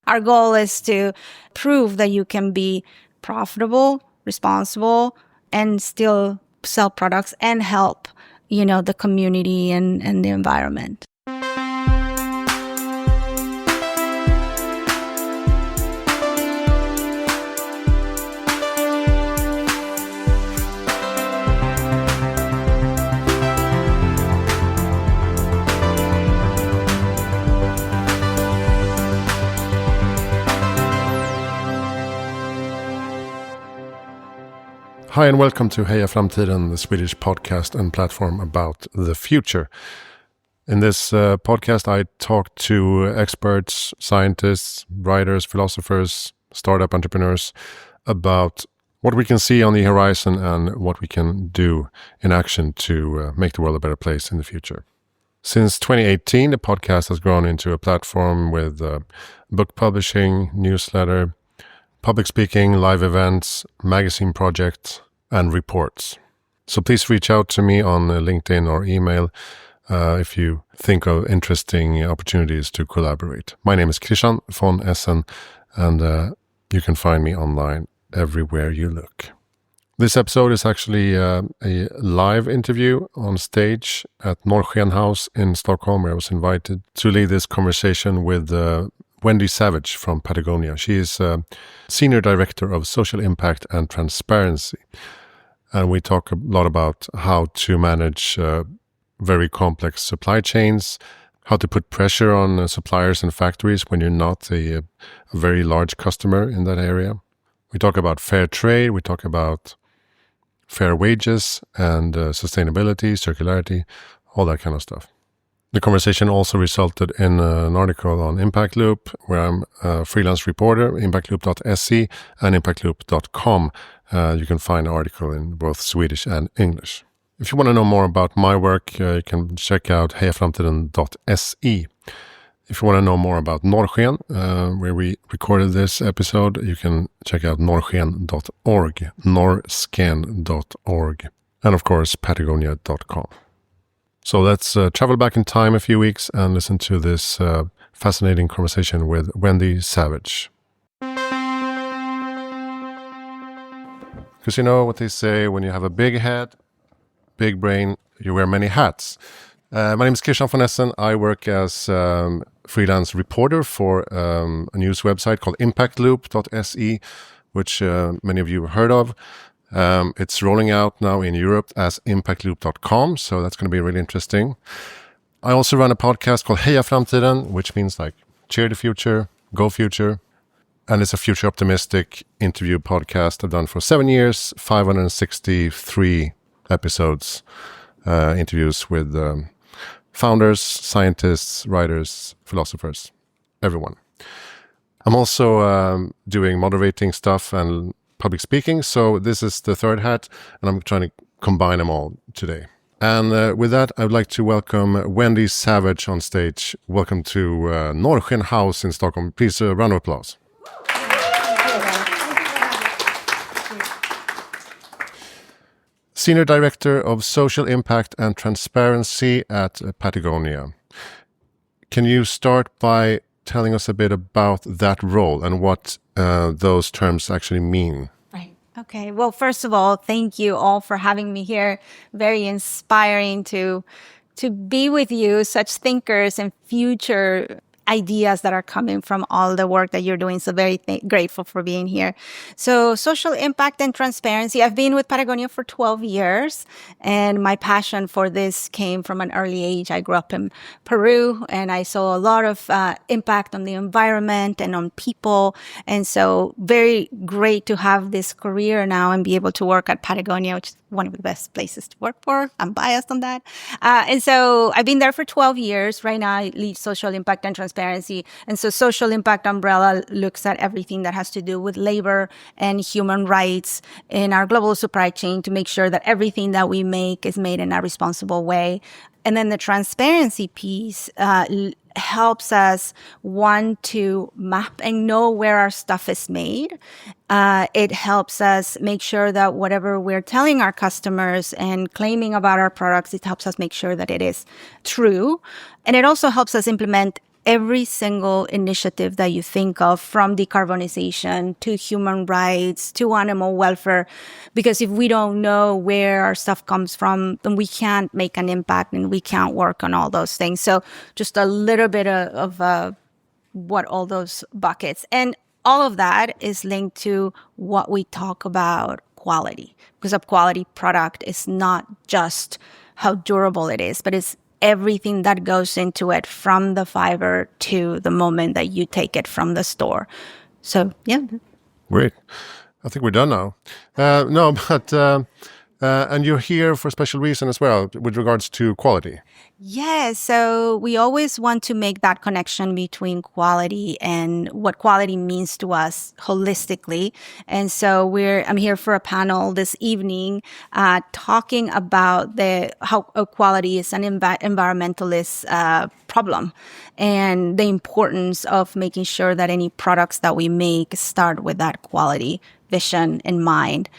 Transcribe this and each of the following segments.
Our goal is to prove that you can be profitable, responsible, and still sell products and help, the community and the environment. Hi and welcome to Heja Framtiden, the Swedish podcast and platform about the future. In this podcast, I talk to experts, scientists, writers, philosophers, startup entrepreneurs about what we can see on the horizon and what we can do in action to make the world a better place in the future. Since 2018, the podcast has grown into a platform with book publishing, newsletter, public speaking, live events, magazine projects, and reports. So please reach out to me on LinkedIn or email if you think of interesting opportunities to collaborate. My name is Christian von Essen, and you can find me online everywhere you look. This episode is actually a live interview on stage at Norrsken House in Stockholm, where I was invited to lead this conversation with Wendy Savage from Patagonia. She is Senior Director of Social Impact and Transparency. And we talk a lot about how to manage very complex supply chains, how to put pressure on suppliers and factories when you're not a very large customer in that area. We talk about fair trade, we talk about fair wages and sustainability, circularity, all that kind of stuff. The conversation also resulted in an article on Impact Loop, where I'm a freelance reporter, impactloop.se and impactloop.com. You can find an article in both Swedish and English. If you want to know more about my work, you can check out hejaframtiden.se. If you want to know more about Norrsken, where we recorded this episode, you can check out norrsken.org, norsken.org, and of course patagonia.com. So let's travel back in time a few weeks and listen to this fascinating conversation with Wendy Savage. Because you know what they say, when you have a big head, big brain, you wear many hats. My name is Christian von Essen. I work as freelance reporter for a news website called impactloop.se, which many of you have heard of. It's rolling out now in Europe as impactloop.com, so that's going to be really interesting. I also run a podcast called Heja Framtiden, which means like cheer the future, go future. And it's a future optimistic interview podcast I've done for 7 years, 563 episodes, interviews with founders, scientists, writers, philosophers, everyone. I'm also doing moderating stuff and public speaking, so this is the third hat, and I'm trying to combine them all today. And with that, I would like to welcome Wendy Savage on stage. Welcome to Norrsken House in Stockholm. Please, round of applause. Senior Director of Social Impact and Transparency at Patagonia. Can you start by telling us a bit about that role and what those terms actually mean? Right. Okay. Well, first of all, thank you all for having me here. Very inspiring to be with you, such thinkers and future ideas that are coming from all the work that you're doing. So very grateful for being here. So social impact and transparency. I've been with Patagonia for 12 years, and my passion for this came from an early age. I grew up in Peru, and I saw a lot of impact on the environment and on people. And so very great to have this career now and be able to work at Patagonia, which is one of the best places to work for. I'm biased on that. And so I've been there for 12 years. Right now, I lead social impact and transparency. And so social impact umbrella looks at everything that has to do with labor and human rights in our global supply chain to make sure that everything that we make is made in a responsible way. And then the transparency piece helps us, one, to map and know where our stuff is made. It helps us make sure that whatever we're telling our customers and claiming about our products, it helps us make sure that it is true. And it also helps us implement every single initiative that you think of, from decarbonization to human rights to animal welfare. Because if we don't know where our stuff comes from, then we can't make an impact and we can't work on all those things. So just a little bit of what all those buckets. And all of that is linked to what we talk about quality, because a quality product is not just how durable it is, but it's everything that goes into it, from the fiber to the moment that you take it from the store. So, yeah. Great. I think we're done now. No, but and you're here for a special reason as well with regards to quality. Yes. So we always want to make that connection between quality and what quality means to us holistically. And so I'm here for a panel this evening, talking about how quality is an environmentalist problem, and the importance of making sure that any products that we make start with that quality vision in mind,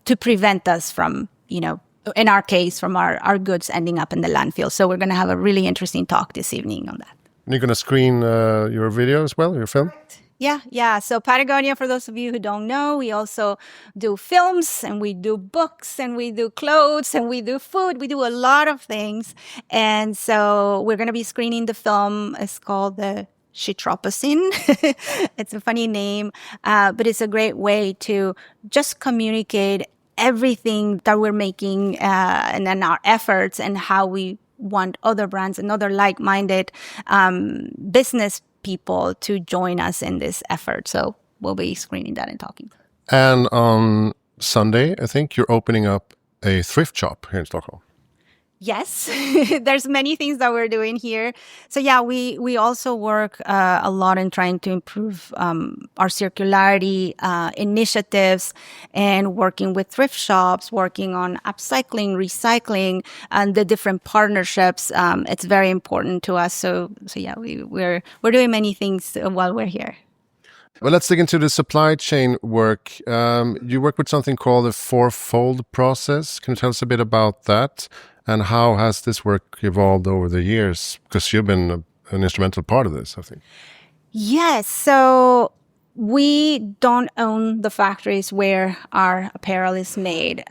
to prevent us from, in our case, from our goods ending up in the landfill. So we're going to have a really interesting talk this evening on that. And you're going to screen your video as well, your film? Yeah. So Patagonia, for those of you who don't know, we also do films, and we do books, and we do clothes, and we do food. We do a lot of things. And so we're going to be screening the film. It's called the Chitropocene. It's a funny name, but it's a great way to just communicate everything that we're making and then our efforts, and how we want other brands and other like-minded business people to join us in this effort. So we'll be screening that and talking. And on Sunday, I think you're opening up a thrift shop here in Stockholm. Yes, there's many things that we're doing here. So yeah, we also work a lot in trying to improve our circularity initiatives, and working with thrift shops, working on upcycling, recycling, and the different partnerships. It's very important to us. So yeah, we're doing many things while we're here. Well, let's dig into the supply chain work. You work with something called the fourfold process. Can you tell us a bit about that? And how has this work evolved over the years? Because you've been an instrumental part of this, I think. Yes. So we don't own the factories where our apparel is made.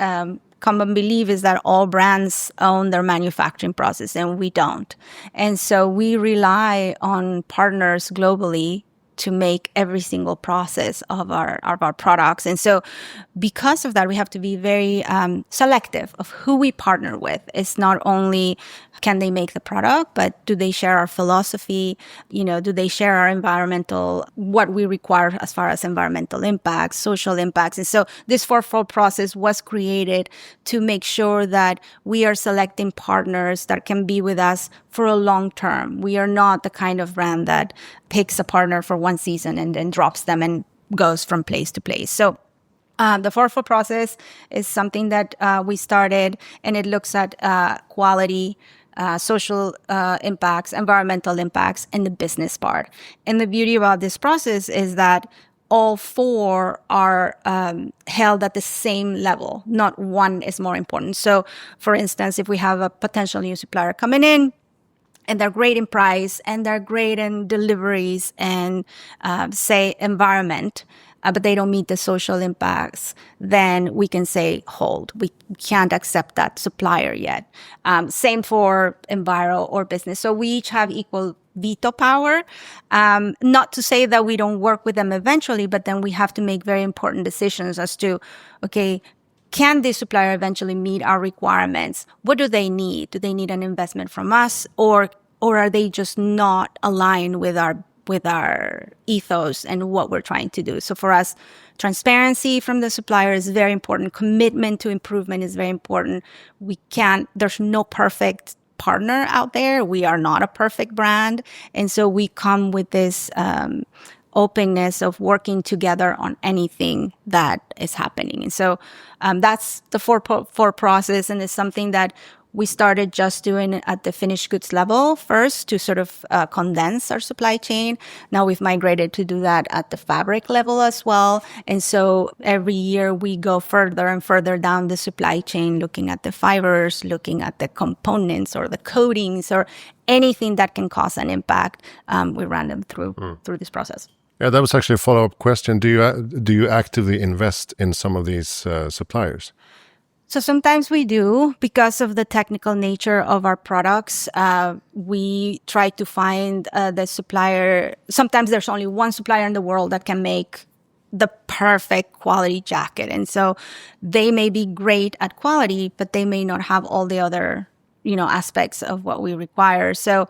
Common belief is that all brands own their manufacturing process, and we don't. And so we rely on partners globally to make every single process of our products. And so because of that, we have to be very selective of who we partner with. It's not only can they make the product, but do they share our philosophy? Do they share our what we require as far as environmental impacts, social impacts? And so this fourfold process was created to make sure that we are selecting partners that can be with us for a long term. We are not the kind of brand that picks a partner for one season and then drops them and goes from place to place. So the fourfold process is something that we started, and it looks at quality, social impacts, environmental impacts, and the business part. And the beauty about this process is that all four are held at the same level. Not one is more important. So, for instance, if we have a potential new supplier coming in, and they're great in price, and they're great in deliveries and, say, environment, but they don't meet the social impacts, then we can say, hold. We can't accept that supplier yet. Same for enviro or business. So we each have equal veto power. Not to say that we don't work with them eventually, but then we have to make very important decisions as to, okay, can this supplier eventually meet our requirements? What do they need? Do they need an investment from us, or are they just not aligned with our ethos and what we're trying to do? So for us, transparency from the supplier is very important. Commitment to improvement is very important. There's no perfect partner out there. We are not a perfect brand. And so we come with this openness of working together on anything that is happening. And so that's the four process, and it's something that we started just doing it at the finished goods level first to sort of condense our supply chain. Now we've migrated to do that at the fabric level as well. And so every year we go further and further down the supply chain, looking at the fibers, looking at the components or the coatings or anything that can cause an impact. We run them through this process. Yeah, that was actually a follow-up question. Do you actively invest in some of these suppliers? So sometimes we do because of the technical nature of our products. We try to find the supplier. Sometimes there's only one supplier in the world that can make the perfect quality jacket. And so they may be great at quality, but they may not have all the other aspects of what we require. So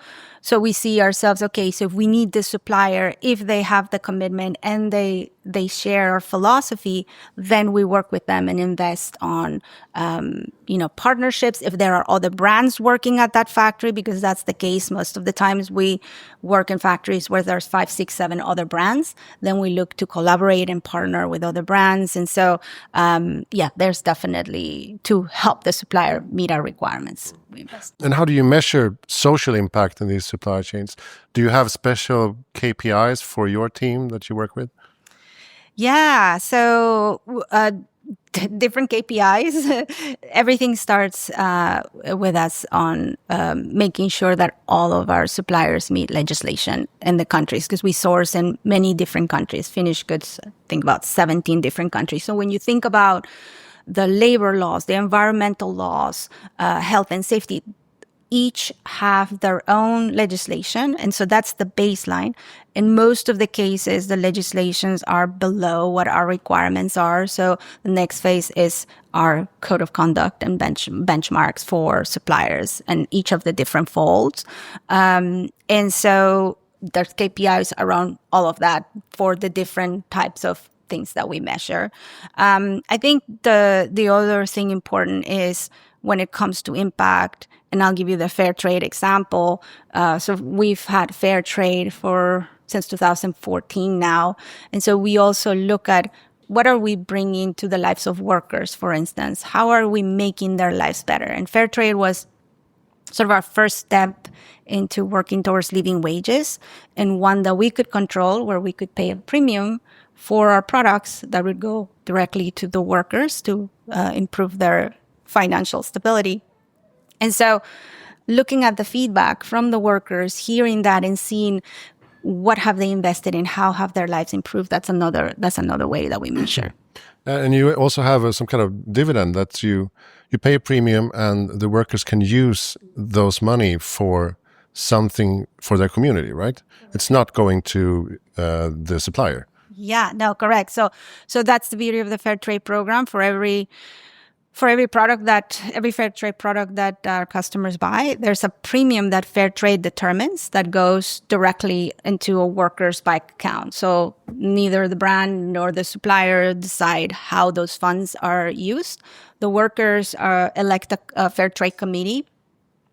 we see ourselves, okay, so if we need this supplier, if they have the commitment and they share our philosophy, then we work with them and invest on, partnerships. If there are other brands working at that factory, because that's the case most of the times we work in factories where there's 5, 6, 7 other brands, then we look to collaborate and partner with other brands. And so, there's definitely to help the supplier meet our requirements. And how do you measure social impact in these supply chains? Do you have special KPIs for your team that you work with? Yeah, so different KPIs. Everything starts with us on making sure that all of our suppliers meet legislation in the countries, because we source in many different countries. Finished goods, I think about 17 different countries. So when you think about the labor laws, the environmental laws, health and safety, each have their own legislation. And so that's the baseline. In most of the cases, the legislations are below what our requirements are. So the next phase is our code of conduct and benchmarks for suppliers and each of the different folds. And so there's KPIs around all of that for the different types of things that we measure. I think the other thing important is when it comes to impact, and I'll give you the fair trade example. So we've had fair trade since 2014 now. And so we also look at what are we bringing to the lives of workers, for instance? How are we making their lives better? And fair trade was sort of our first step into working towards living wages, and one that we could control, where we could pay a premium for our products that would go directly to the workers to improve their financial stability. And so looking at the feedback from the workers, hearing that and seeing what have they invested in, how have their lives improved, that's another way that we measure. And you also have some kind of dividend that you pay a premium and the workers can use those money for something for their community, right? It's not going to the supplier. Yeah, no, correct. So that's the beauty of the fair trade program. For every fair trade product that our customers buy, there's a premium that fair trade determines that goes directly into a worker's bank account. So neither the brand nor the supplier decide how those funds are used. The workers elect a fair trade committee,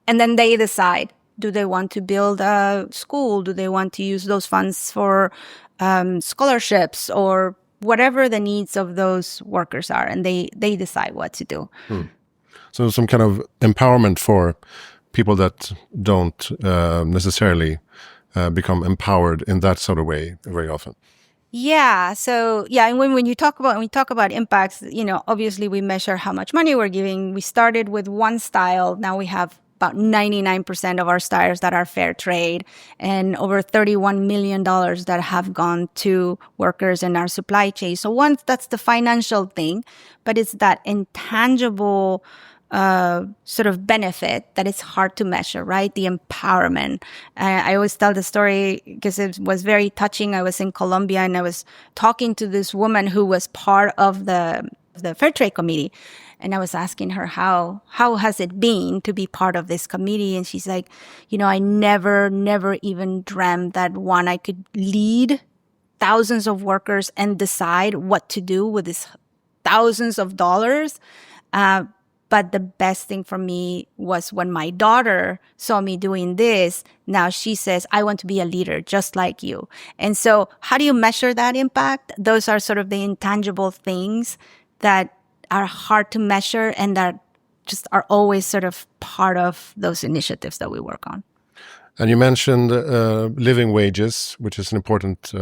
and then they decide, do they want to build a school? Do they want to use those funds for scholarships or whatever the needs of those workers are, and they decide what to do. So some kind of empowerment for people that don't necessarily become empowered in that sort of way very often. Yeah. So and when we talk about impacts, obviously we measure how much money we're giving. We started with one style. Now we have about 99% of our styles that are fair trade, and over $31 million that have gone to workers in our supply chain. So that's the financial thing, but it's that intangible sort of benefit that is hard to measure, right? The empowerment. I always tell the story because it was very touching. I was in Colombia and I was talking to this woman who was part of the fair trade committee. And I was asking her, how has it been to be part of this committee? And she's like, I never even dreamt that I could lead thousands of workers and decide what to do with these thousands of dollars. But the best thing for me was when my daughter saw me doing this. Now she says, I want to be a leader just like you. And so how do you measure that impact? Those are sort of the intangible things that are hard to measure and that just are always sort of part of those initiatives that we work on. And you mentioned living wages, which is an important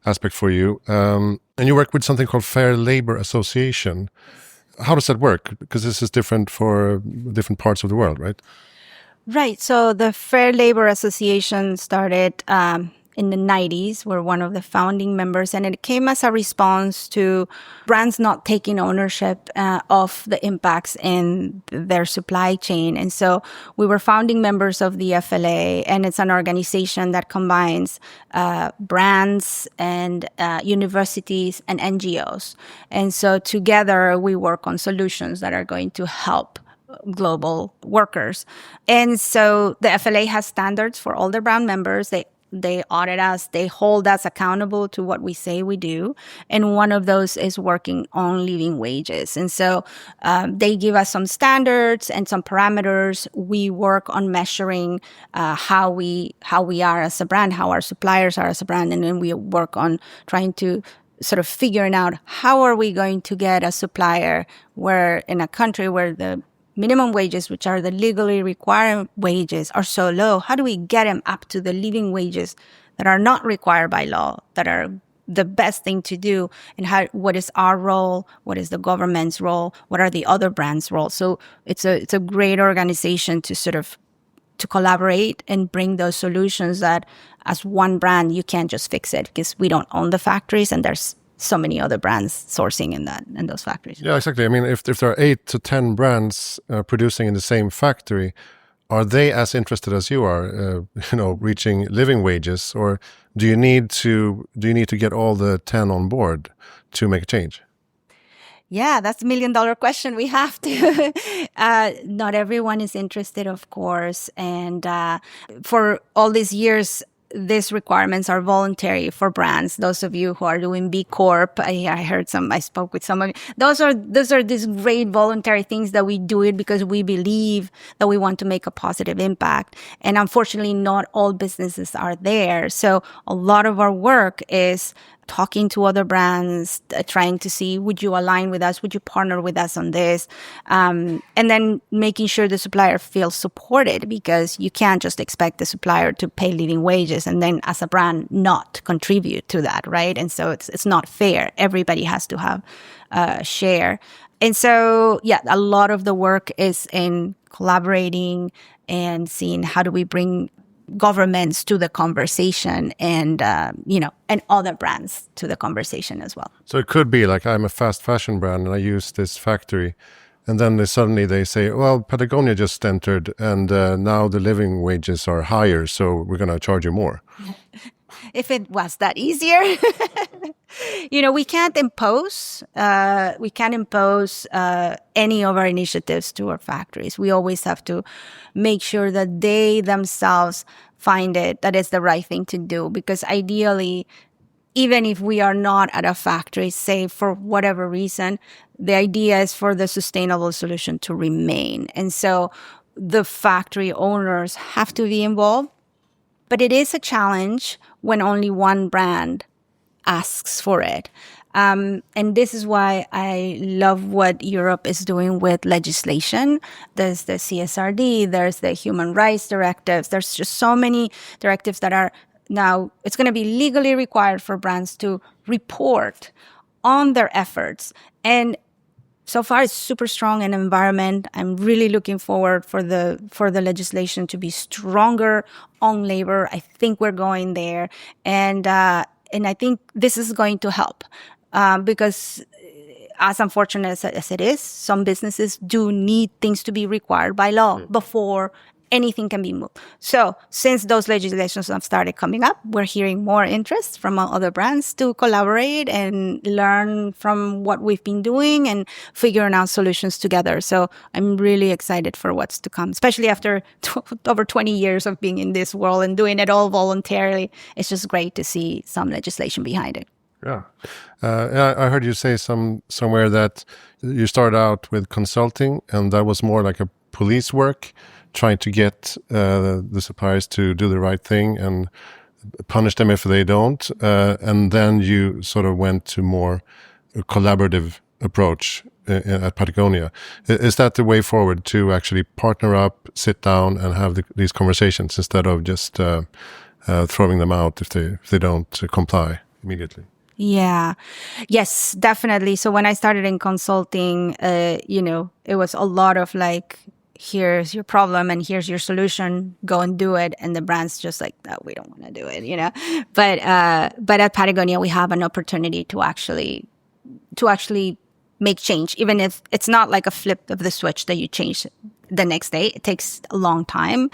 aspect for you. And you work with something called Fair Labor Association. How does that work? Because this is different for different parts of the world, right? Right. So the Fair Labor Association started in the 90s. We're one of the founding members, and it came as a response to brands not taking ownership of the impacts in their supply chain. And so we were founding members of the FLA, and it's an organization that combines brands and universities and NGOs. And so together we work on solutions that are going to help global workers. And so the FLA has standards for all their brand members. They audit us. They hold us accountable to what we say we do. And one of those is working on living wages. And so they give us some standards and some parameters. We work on measuring how we are as a brand, how our suppliers are as a brand. And then we work on trying to sort of figuring out how are we going to get a supplier where in a country where the minimum wages, which are the legally required wages, are so low. How do we get them up to the living wages that are not required by law, that are the best thing to do? And what is our role? What is the government's role? What are the other brands' roles? So it's a great organization to collaborate and bring those solutions that as one brand, you can't just fix it because we don't own the factories and there's so many other brands sourcing in those factories. Yeah, exactly. I mean, if there are 8 to 10 brands producing in the same factory, are they as interested as you are, reaching living wages, or do you need to get all the 10 on board to make a change? Yeah, that's $1 million question. We have to. Not everyone is interested, of course, and for all these years, these requirements are voluntary for brands. Those of you who are doing B Corp, I spoke with someone. Those are these great voluntary things that we do it because we believe that we want to make a positive impact. And unfortunately, not all businesses are there. So a lot of our work is talking to other brands, trying to see, would you align with us? Would you partner with us on this? And then making sure the supplier feels supported, because you can't just expect the supplier to pay living wages and then as a brand not contribute to that, right? And so it's not fair. Everybody has to have a share. And so, yeah, a lot of the work is in collaborating and seeing how do we bring governments to the conversation and other brands to the conversation as well. So it could be like, I'm a fast fashion brand and I use this factory, and then they say, well, Patagonia just entered and now the living wages are higher, so we're going to charge you more. If it was that easier. We can't impose any of our initiatives to our factories. We always have to make sure that they themselves find that it's the right thing to do, because ideally, even if we are not at a factory, say for whatever reason, the idea is for the sustainable solution to remain. And so the factory owners have to be involved. But it is a challenge when only one brand asks for it. And this is why I love what Europe is doing with legislation. There's the CSRD, there's the human rights directives. There's just so many directives that are now, it's going to be legally required for brands to report on their efforts. And so far, it's super strong in environment. I'm really looking forward for the legislation to be stronger on labor. I think we're going there, and I think this is going to help because, as unfortunate as it is, some businesses do need things to be required by law before anything can be moved. So since those legislations have started coming up, we're hearing more interest from other brands to collaborate and learn from what we've been doing and figuring out solutions together. So I'm really excited for what's to come, especially after over 20 years of being in this world and doing it all voluntarily. It's just great to see some legislation behind it. Yeah. I heard you say somewhere that you started out with consulting, and that was more like a police work, trying to get the suppliers to do the right thing and punish them if they don't. And then you sort of went to more a collaborative approach at Patagonia. Is that the way forward, to actually partner up, sit down, and have these conversations instead of just throwing them out if they don't comply immediately? Yeah. Yes, definitely. So when I started in consulting, it was a lot of like, here's your problem and here's your solution, go and do it. And the brand's just like, no, we don't want to do it. But at Patagonia, we have an opportunity to actually make change, even if it's not like a flip of the switch that you change the next day. It takes a long time.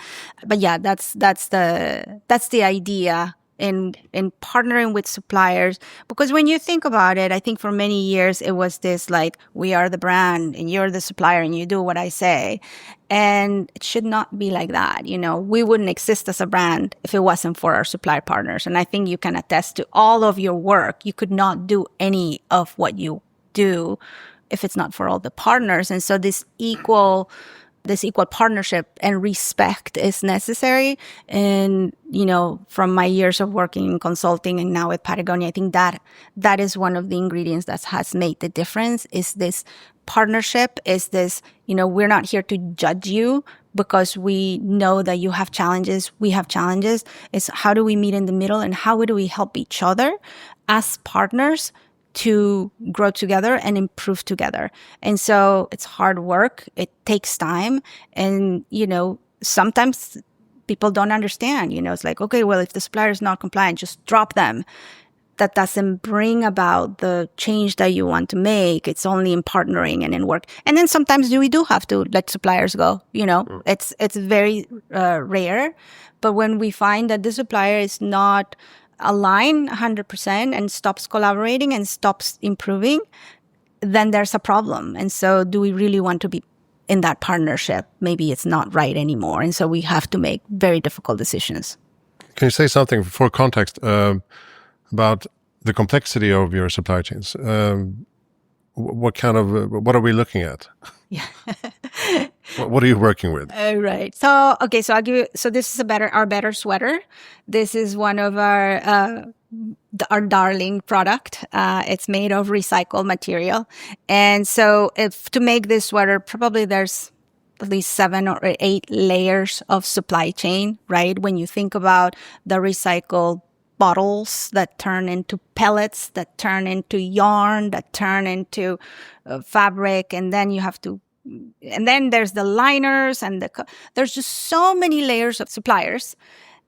But yeah, that's the idea in partnering with suppliers. Because when you think about it, I think for many years it was this like, we are the brand and you're the supplier and you do what I say. And it should not be like that. We wouldn't exist as a brand if it wasn't for our supplier partners. And I think you can attest to all of your work. You could not do any of what you do if it's not for all the partners. And so this equal partnership and respect is necessary. And, from my years of working in consulting and now with Patagonia, I think that is one of the ingredients that has made the difference, is this partnership, is this, we're not here to judge you because we know that you have challenges, we have challenges. It's how do we meet in the middle and how do we help each other as partners to grow together and improve together. And so it's hard work. It takes time. And, sometimes people don't understand, it's like, okay, well, if the supplier is not compliant, just drop them. That doesn't bring about the change that you want to make. It's only in partnering and in work. And then sometimes we do have to let suppliers go. It's very rare. But when we find that the supplier is not align 100% and stops collaborating and stops improving, then there's a problem. And so do we really want to be in that partnership? Maybe it's not right anymore. And so we have to make very difficult decisions. Can you say something for context about the complexity of your supply chains? What are we looking at? Yeah. What are you working with? Right. So I'll give you, so this is our better sweater. This is one of our darling product. It's made of recycled material. And so to make this sweater, probably there's at least 7 or 8 layers of supply chain, right? When you think about the recycled bottles that turn into pellets, that turn into yarn, that turn into fabric, and then and then there's the liners and there's just so many layers of suppliers.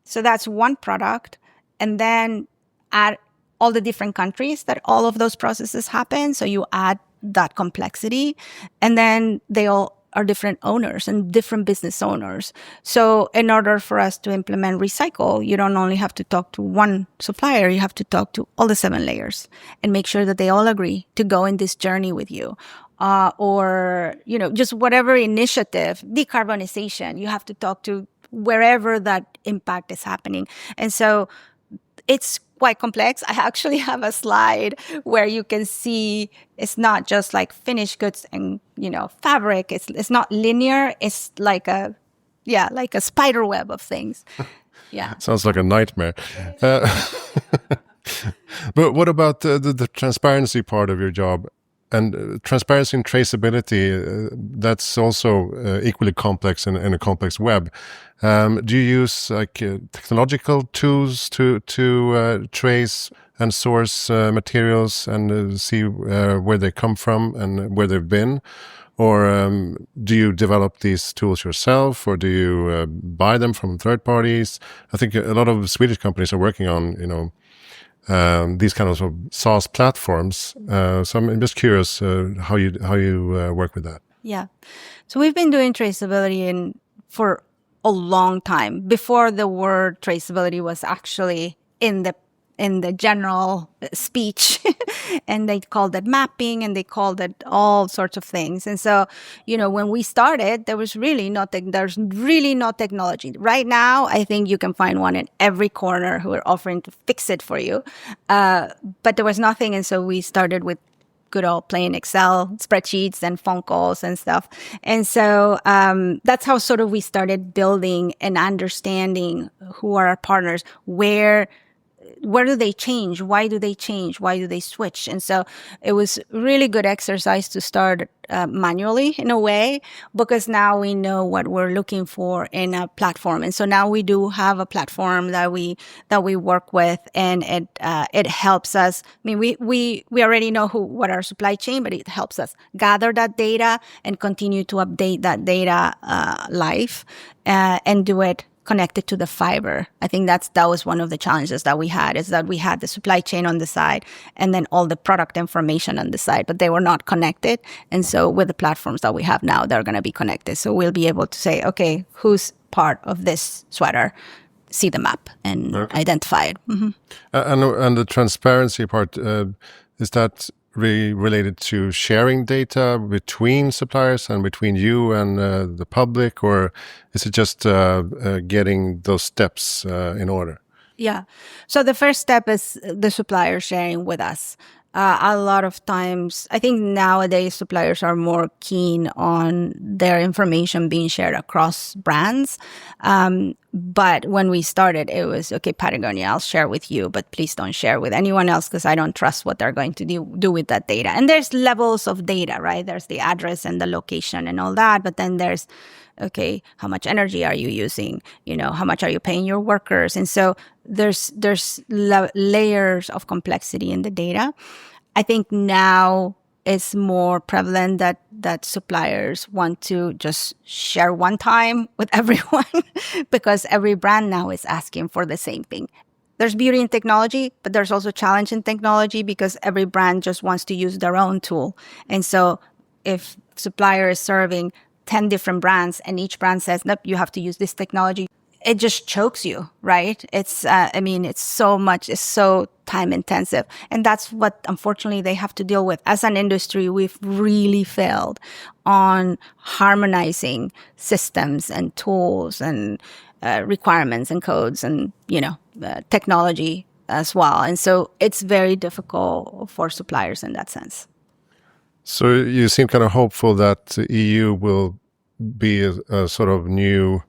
So that's one product. And then add all the different countries that all of those processes happen. So you add that complexity, and then they all are different owners and different business owners. So in order for us to implement recycle, you don't only have to talk to one supplier, you have to talk to all the 7 layers and make sure that they all agree to go in this journey with you. Or, just whatever initiative, decarbonization, you have to talk to wherever that impact is happening. And so it's quite complex. I actually have a slide where you can see it's not just like finished goods and, fabric. It's not linear. It's like a spider web of things. Yeah. Sounds like a nightmare. But what about the transparency part of your job? And transparency and traceability, that's also equally complex in a complex web. Do you use technological tools to trace and source materials and see where they come from and where they've been? Or do you develop these tools yourself, or do you buy them from third parties? I think a lot of Swedish companies are working on, these kind of SaaS platforms. So I'm just curious how you work with that. Yeah. So we've been doing traceability for a long time, before the word traceability was actually in the general speech. And they called it mapping, and they called it all sorts of things. And so, when we started, there's really no technology. Right now, I think you can find one in every corner who are offering to fix it for you. But there was nothing. And so we started with good old plain Excel spreadsheets and phone calls and stuff. And so that's how sort of we started building and understanding who are our partners, where where do they change? Why do they change? Why do they switch? And so it was really good exercise to start manually in a way, because now we know what we're looking for in a platform. And so now we do have a platform that we work with, and it helps us. I mean, we already know what our supply chain, but it helps us gather that data and continue to update that data live and do it connected to the fiber. I think that was one of the challenges that we had, is that we had the supply chain on the side and then all the product information on the side, but they were not connected. And so with the platforms that we have now, they're going to be connected. So we'll be able to say, okay, who's part of this sweater? See the map and identify it. Mm-hmm. And the transparency part, is that related to sharing data between suppliers and between you and the public, or is it just getting those steps in order? Yeah. So the first step is the supplier sharing with us. A lot of times, I think nowadays suppliers are more keen on their information being shared across brands. But when we started, it was, okay, Patagonia, I'll share with you, but please don't share with anyone else, because I don't trust what they're going to do with that data. And there's levels of data, right? There's the address and the location and all that. But then there's, okay, how much energy are you using? How much are you paying your workers? And so there's layers of complexity in the data. I think now it's more prevalent that suppliers want to just share one time with everyone because every brand now is asking for the same thing. There's beauty in technology, but there's also challenge in technology because every brand just wants to use their own tool. And so if supplier is serving 10 different brands and each brand says, nope, you have to use this technology, it just chokes you, right? It's, it's so time intensive. And that's what, unfortunately, they have to deal with. As an industry, we've really failed on harmonizing systems and tools and requirements and codes and, technology as well. And so it's very difficult for suppliers in that sense. So you seem kind of hopeful that the EU will be a sort of new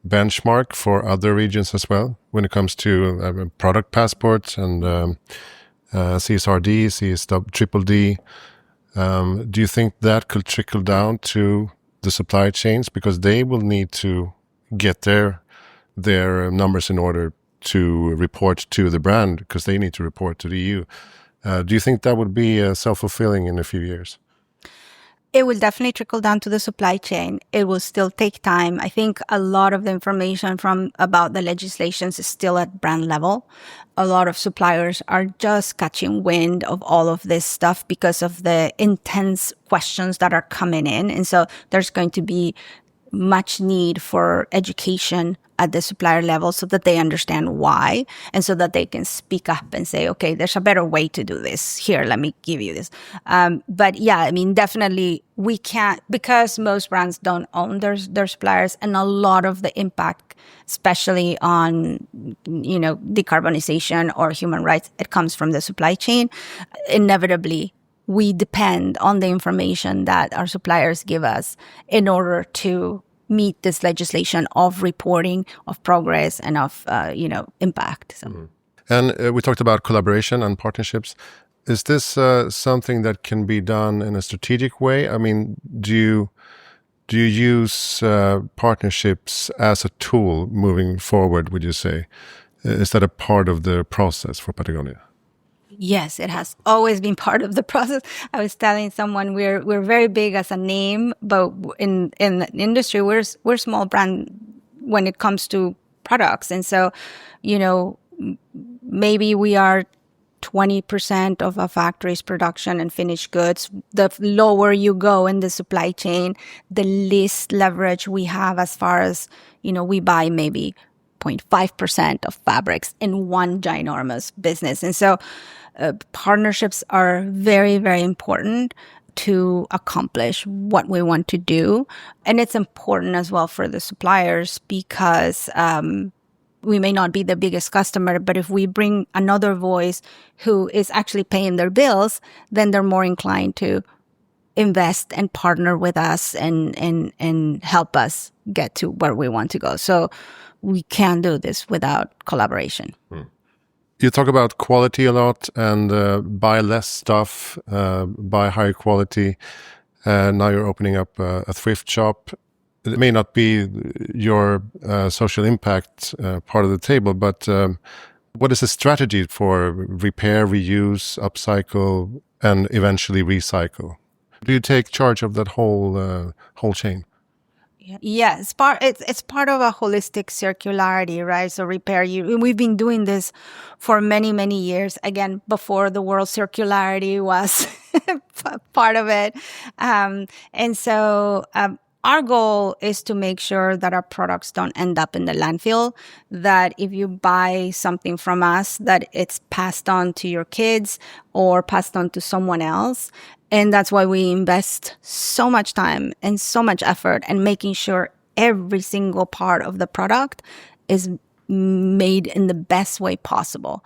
benchmark for other regions as well when it comes to product passports and CSRD, Triple D. Do you think that could trickle down to the supply chains, because they will need to get their numbers in order to report to the brand, because they need to report to the EU? Do you think that would be self-fulfilling in a few years? It will definitely trickle down to the supply chain. It will still take time. I think a lot of the information about the legislations is still at brand level. A lot of suppliers are just catching wind of all of this stuff because of the intense questions that are coming in. And so there's going to be much need for education at the supplier level so that they understand why, and so that they can speak up and say, okay, there's a better way to do this. Here, let me give you this. But yeah, definitely we can't, because most brands don't own their suppliers, and a lot of the impact, especially on, decarbonization or human rights, it comes from the supply chain. Inevitably, we depend on the information that our suppliers give us in order to meet this legislation of reporting, of progress, and of, impact. So. Mm-hmm. And we talked about collaboration and partnerships. Is this something that can be done in a strategic way? Do you use partnerships as a tool moving forward, would you say? Is that a part of the process for Patagonia? Yes, it has always been part of the process. I was telling someone we're very big as a name, but in the industry we're a small brand when it comes to products. And so, maybe we are 20% of a factory's production and finished goods. The lower you go in the supply chain, the least leverage we have as far as, we buy maybe 0.5% of fabrics in one ginormous business. And so partnerships are very, very important to accomplish what we want to do. And it's important as well for the suppliers because we may not be the biggest customer, but if we bring another voice who is actually paying their bills, then they're more inclined to invest and partner with us and help us get to where we want to go. So we can't do this without collaboration. You talk about quality a lot and buy less stuff, buy higher quality. Now you're opening up a thrift shop. It may not be your social impact part of the table, but what is the strategy for repair, reuse, upcycle, and eventually recycle? Do you take charge of that whole chain? Yeah, it's part of a holistic circularity, right? So repair. We've been doing this for many years. Again, before the world circularity was part of it, and so our goal is to make sure that our products don't end up in the landfill. That if you buy something from us, that it's passed on to your kids or passed on to someone else. And that's why we invest so much time and so much effort in making sure every single part of the product is made in the best way possible.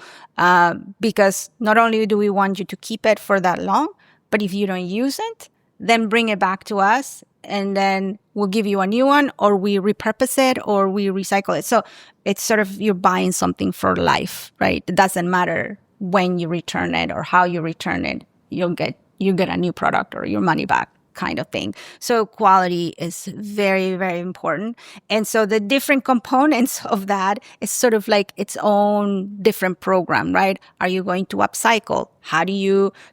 Because not only do we want you to keep it for that long, but if you don't use it, then bring it back to us and then we'll give you a new one, or we repurpose it, or we recycle it. So it's sort of you're buying something for life, right? It doesn't matter when you return it or how you return it. You get a new product or your money back kind of thing. So quality is very important. And so the different components of that is sort of like its own different program, right? Are you going to upcycle?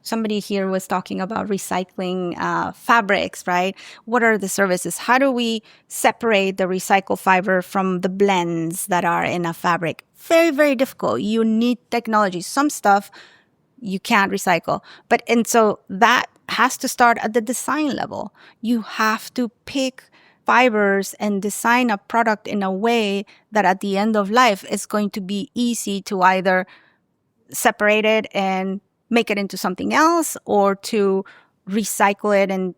Somebody here was talking about recycling fabrics, right? What are the services? How do we separate the recycled fiber from the blends that are in a fabric? Very difficult. You need technology. Some stuff you can't recycle. And so that has to start at the design level. You have to pick fibers and design a product in a way that at the end of life is going to be easy to either separate it and make it into something else, or to recycle it and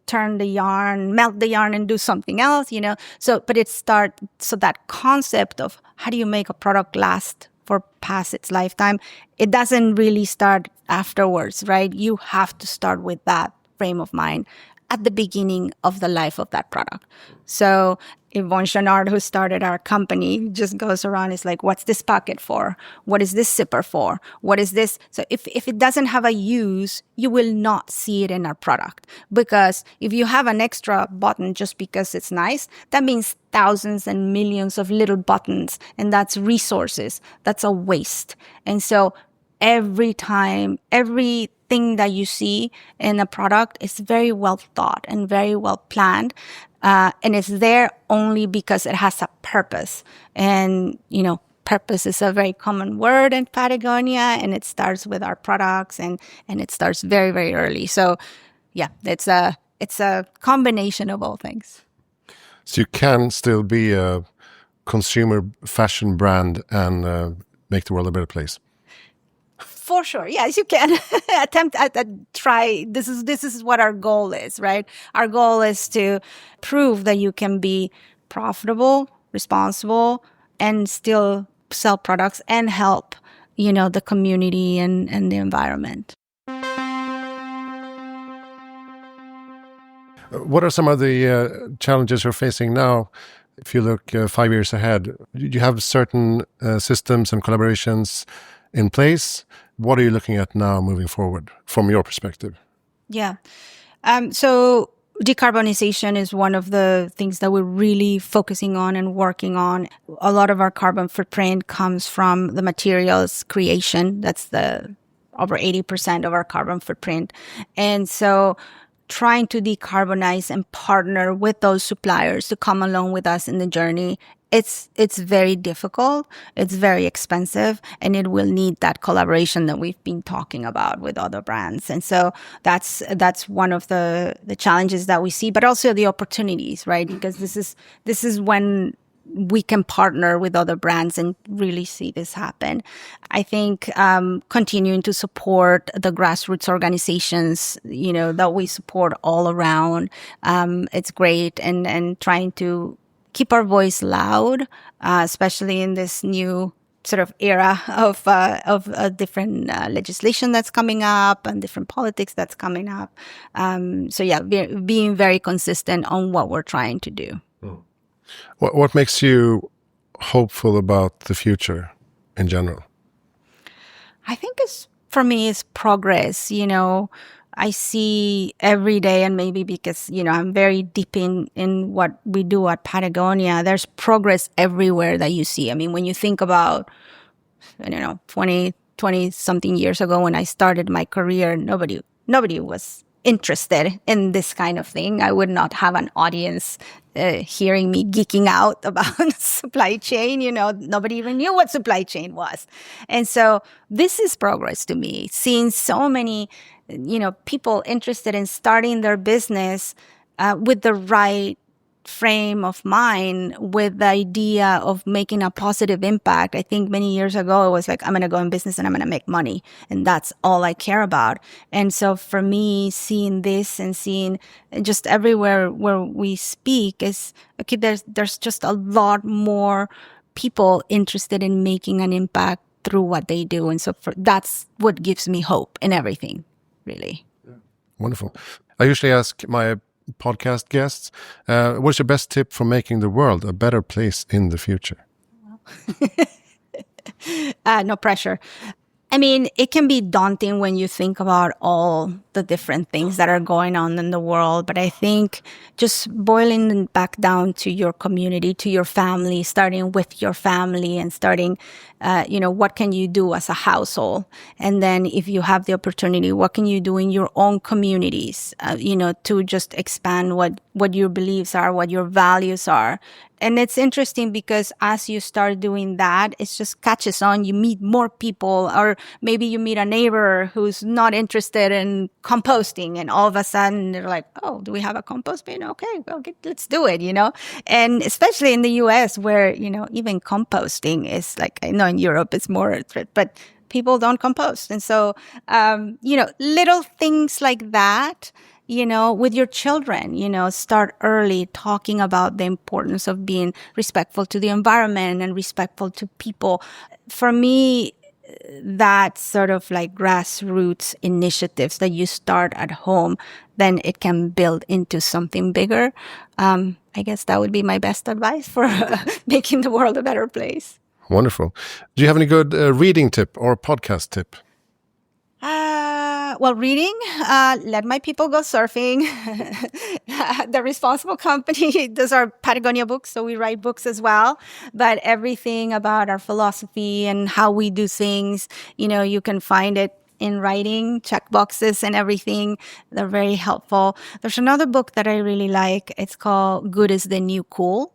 melt the yarn and do something else, So that concept of how do you make a product last for past its lifetime, it doesn't really start afterwards, right? You have to start with that frame of mind at the beginning of the life of that product. So Yvonne Chouinard, who started our company, just goes around, is like, what's this pocket for? What is this zipper for? What is this? So if it doesn't have a use, you will not see it in our product. Because if you have an extra button just because it's nice, that means thousands and millions of little buttons, and that's resources. That's a waste. And so everything that you see in a product is very well thought and very well planned. And it's there only because it has a purpose. And, purpose is a very common word in Patagonia, and it starts with our products and it starts very early. So yeah, it's a combination of all things. So you can still be a consumer fashion brand and make the world a better place. For sure. Yes, you can try. This is what our goal is, right? Our goal is to prove that you can be profitable, responsible, and still sell products and help, the community and the environment. What are some of the challenges you're facing now? If you look 5 years ahead, you have certain systems and collaborations in place. What are you looking at now moving forward from your perspective? Yeah. So decarbonization is one of the things that we're really focusing on and working on. A lot of our carbon footprint comes from the materials creation. That's over 80% of our carbon footprint. And so trying to decarbonize and partner with those suppliers to come along with us in the journey, it's very difficult, it's very expensive, and it will need that collaboration that we've been talking about with other brands. And so that's one of the challenges that we see, but also the opportunities, right? Because this is when we can partner with other brands and really see this happen. I think continuing to support the grassroots organizations, that we support all around, it's great, and trying to keep our voice loud, especially in this new sort of era of different legislation that's coming up and different politics that's coming up. So yeah, being very consistent on what we're trying to do. What makes you hopeful about the future in general? I think for me, it's progress. I see every day, and maybe because, I'm very deep in what we do at Patagonia, there's progress everywhere that you see. I mean, when you think about, I don't know, 20 something years ago when I started my career, nobody was interested in this kind of thing. I would not have an audience hearing me geeking out about supply chain. Nobody even knew what supply chain was. And so this is progress to me, seeing so many, people interested in starting their business with the right frame of mind, with the idea of making a positive impact. I think many years ago, it was like, I'm going to go in business and I'm going to make money. And that's all I care about. And so for me, seeing this and seeing just everywhere where we speak is, okay, there's just a lot more people interested in making an impact through what they do. And so that's what gives me hope in everything, really. Wonderful. I usually ask my podcast guests, what's your best tip for making the world a better place in the future? No pressure. I mean, it can be daunting when you think about all the different things that are going on in the world. But I think just boiling back down to your community, to your family, starting with your family and starting, what can you do as a household? And then if you have the opportunity, what can you do in your own communities, to just expand what your beliefs are, what your values are. And it's interesting because as you start doing that, it just catches on. You meet more people, or maybe you meet a neighbor who's not interested in composting, and all of a sudden they're like, "Oh, do we have a compost bin? Okay, let's do it." And especially in the U.S., where even composting is like, I know in Europe it's more, but people don't compost, and so little things like that. With your children, start early talking about the importance of being respectful to the environment and respectful to people. For me, that sort of like grassroots initiatives that you start at home, then it can build into something bigger. I guess that would be my best advice for making the world a better place. Wonderful. Do you have any good reading tip or podcast tip? Well, reading, let my people go surfing. The Responsible Company does our Patagonia books, so we write books as well. But everything about our philosophy and how we do things, you can find it in writing, check boxes and everything. They're very helpful. There's another book that I really like. It's called Good is the New Cool,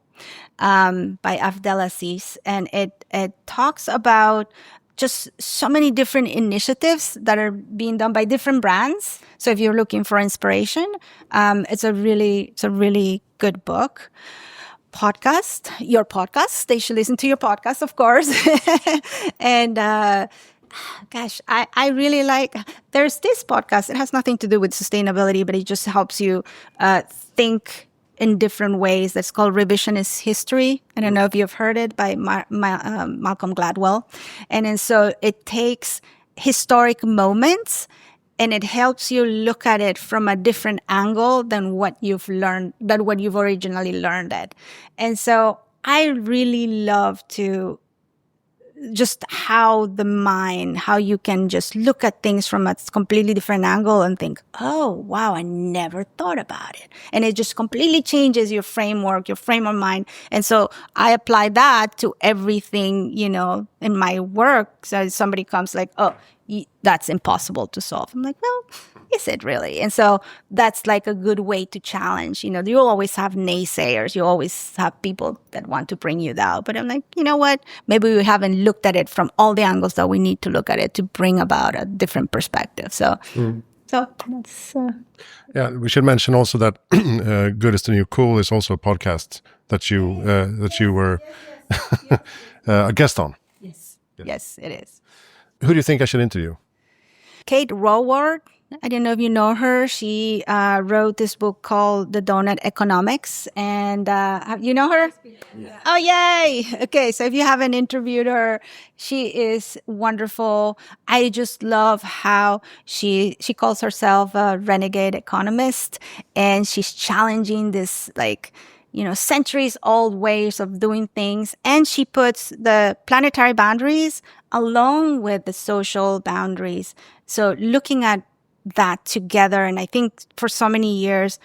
by Abdelaziz. And it talks about just so many different initiatives that are being done by different brands. So if you're looking for inspiration, it's a really good book. Your podcast. They should listen to your podcast, of course. And gosh, I really like, there's this podcast. It has nothing to do with sustainability, but it just helps you think in different ways. That's called Revisionist History. I don't know if you've heard it, by Malcolm Gladwell. And so it takes historic moments and it helps you look at it from a different angle than what you've originally learned it. And so I really love to just how you can just look at things from a completely different angle and think, oh, wow, I never thought about it. And it just completely changes your framework, your frame of mind. And so I apply that to everything, in my work. So somebody comes like, oh, that's impossible to solve. I'm like, well, is it really? And so that's like a good way to challenge. You always have naysayers. You always have people that want to bring you down. But I'm like, you know what? Maybe we haven't looked at it from all the angles that we need to look at it to bring about a different perspective. So that's... Yeah, we should mention also that Good is the New Cool is also a podcast that you were a guest on. Yes, it is. Who do you think I should interview? Kate Raworth. I don't know if you know her. She wrote this book called The Donut Economics. And you know her? Yeah. Oh, yay. Okay, so if you haven't interviewed her, she is wonderful. I just love how she calls herself a renegade economist. And she's challenging this, like, centuries old ways of doing things. And she puts the planetary boundaries along with the social boundaries. So looking at that together. And I think for so many years,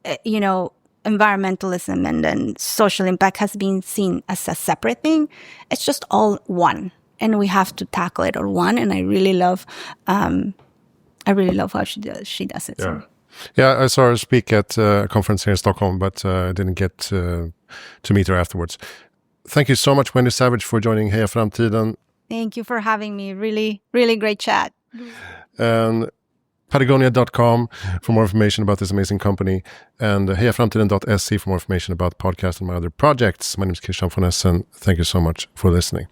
environmentalism and then social impact has been seen as a separate thing. It's just all one. And we have to tackle it all one. And I really love how she does it. Yeah. Yeah, I saw her speak at a conference here in Stockholm, but I didn't get to meet her afterwards. Thank you so much, Wendy Savage, for joining Heja Framtiden. Thank you for having me. Really, really great chat. And Patagonia.com for more information about this amazing company, and hejaframtiden.se for more information about the podcast and my other projects. My name is Christian von Essen. Thank you so much for listening.